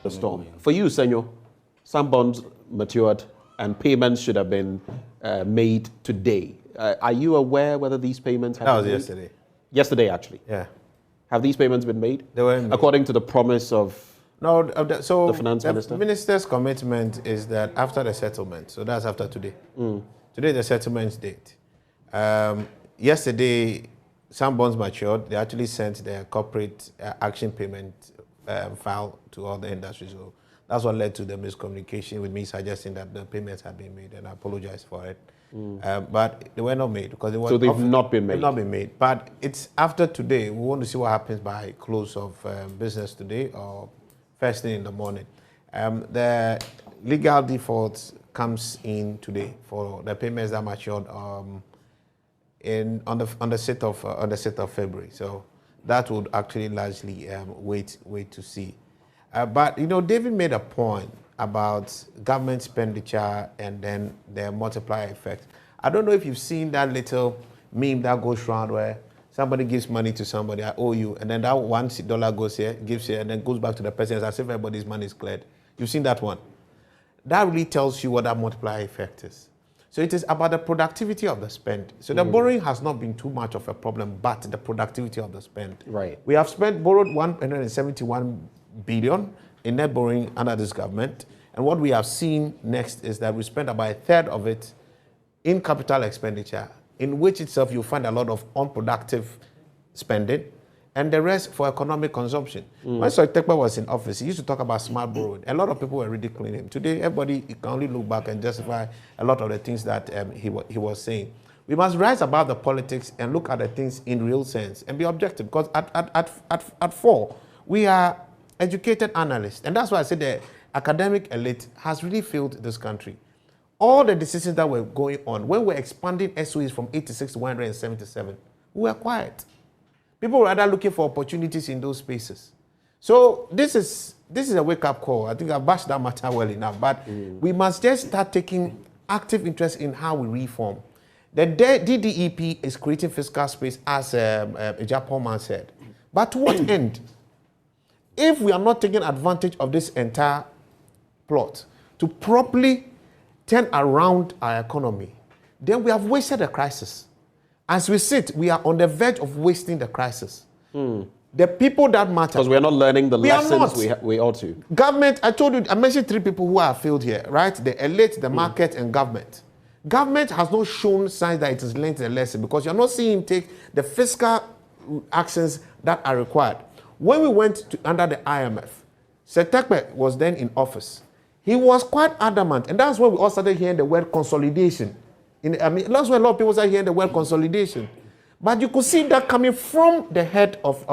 the storm. For you, Senyo, some bonds matured and payments should have been made today. Are you aware whether these payments have been made? That was yesterday. Yesterday, actually? Yeah. Have these payments been made? They were made. According to the promise of so the finance minister? The minister's commitment is that after the settlement, so that's after today. Today, the settlement date. Yesterday, some bonds matured. They actually sent their corporate action payment file to all the industries. So that's what led to the miscommunication with me suggesting that the payments had been made, and I apologize for it. But they were not made because they were. So they've not been made. They've not been made. But it's after today. We want to see what happens by close of business today or first thing in the morning. The legal default comes in today for the payments that matured on the 6th of February. So that would actually largely wait to see. But David made a point about government expenditure and then the multiplier effect. I don't know if you've seen that little meme that goes around where somebody gives money to somebody, I owe you, and then that $1 goes here, gives here, and then goes back to the person as if everybody's money is cleared. You've seen that one. That really tells you what that multiplier effect is. So it is about the productivity of the spend. So the borrowing has not been too much of a problem, but the productivity of the spend. Right. We have borrowed 171 billion in net borrowing under this government. And what we have seen next is that we spent about a third of it in capital expenditure, in which itself you'll find a lot of unproductive spending, and the rest for economic consumption. When Sir Tekpa was in office, he used to talk about smart borrowing. A lot of people were ridiculing him. Today, everybody can only look back and justify a lot of the things that he was saying. We must rise above the politics and look at the things in real sense and be objective, because at 4, we are educated analysts. And that's why I said the academic elite has really failed this country. All the decisions that were going on, when we're expanding SOEs from 86 to 177, we were quiet. People were rather looking for opportunities in those spaces. So this is a wake-up call. I think I've bashed that matter well enough. But we must just start taking active interest in how we reform. The DDEP is creating fiscal space, as Japan man said. But to what end? If we are not taking advantage of this entire plot to properly turn around our economy, then we have wasted the crisis. As we sit, we are on the verge of wasting the crisis. The people that matter. Because we are not learning the lessons we ought to. Government, I mentioned 3 people who have failed here, right? The elite, the market, and government. Government has not shown signs that it has learned the lesson, because you're not seeing him take the fiscal actions that are required. When we went under the IMF, Sir Tekpe was then in office. He was quite adamant, and that's when we all started hearing the word consolidation. That's when a lot of people started hearing the word consolidation. But you could see that coming from the head of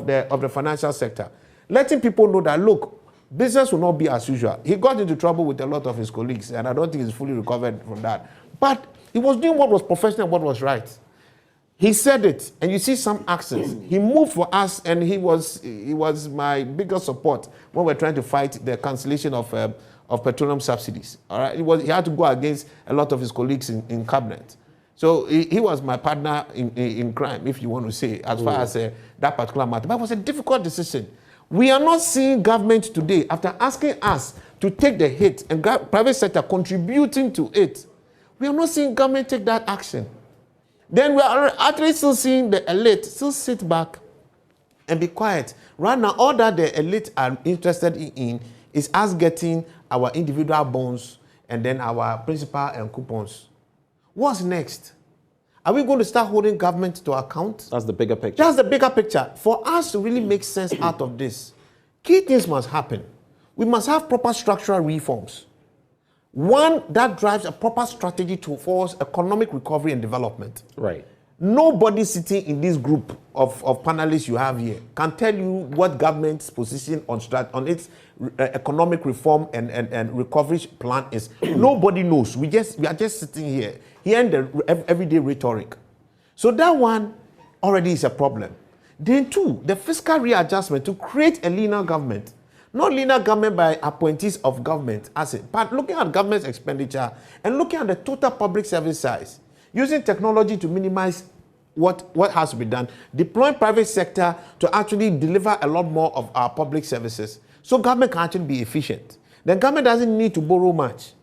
the financial sector, letting people know that, look, business will not be as usual. He got into trouble with a lot of his colleagues, and I don't think he's fully recovered from that. But he was doing what was professional and what was right. He said it, and you see some actions. He moved for us, and he was my biggest support when we're trying to fight the cancellation of petroleum subsidies. All right, he had to go against a lot of his colleagues in cabinet. So he was my partner in crime, if you want to say, as far as that particular matter. But it was a difficult decision. We are not seeing government today, after asking us to take the hit and private sector contributing to it, we are not seeing government take that action. Then we are actually still seeing the elite still sit back and be quiet. Right now, all that the elite are interested in is us getting our individual bonds and then our principal and coupons. What's next? Are we going to start holding government to account? That's the bigger picture. That's the bigger picture. For us to really make sense out of this, key things must happen. We must have proper structural reforms. One that drives a proper strategy towards economic recovery and development. Right. Nobody sitting in this group of panelists you have here can tell you what government's position on its economic reform and recovery plan is. Nobody knows. We are just sitting here, hearing the everyday rhetoric. So that one already is a problem. Then 2, the fiscal readjustment to create a leaner government. Not leaner government by appointees of government, but looking at government's expenditure and looking at the total public service size, using technology to minimize what has to be done, deploying private sector to actually deliver a lot more of our public services, so government can actually be efficient. The government doesn't need to borrow much.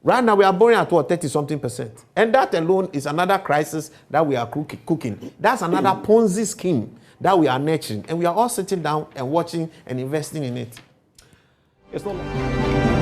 Right now, we are borrowing at what, 30-something%. And that alone is another crisis that we are cooking. That's another Ponzi scheme that we are nurturing. And we are all sitting down and watching and investing in it. It's not like